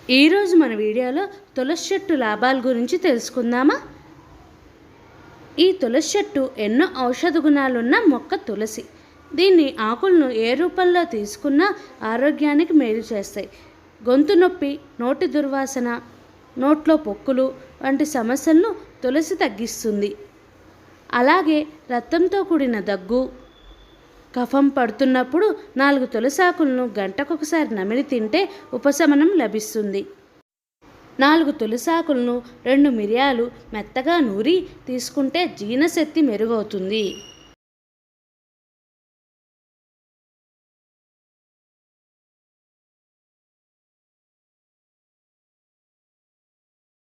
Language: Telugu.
ఈరోజు మన వీడియోలో తులసి చెట్టు లాభాల గురించి తెలుసుకుందామా. ఈ తులసి చెట్టు ఎన్నో ఔషధ గుణాలున్న మొక్క తులసి. దీన్ని ఆకులను ఏ రూపంలో తీసుకున్నా ఆరోగ్యానికి మేలు చేస్తాయి. గొంతు నొప్పి, నోటి దుర్వాసన, నోట్లో పొక్కులు వంటి సమస్యలను తులసి తగ్గిస్తుంది. అలాగే రక్తంతో కూడిన దగ్గు, కఫం పడుతున్నప్పుడు 4 తులసాకులను గంటకొకసారి నమిలి తింటే ఉపశమనం లభిస్తుంది. 4 తులసాకులను 2 మిరియాలు మెత్తగా నూరి తీసుకుంటే జీర్ణశక్తి మెరుగవుతుంది.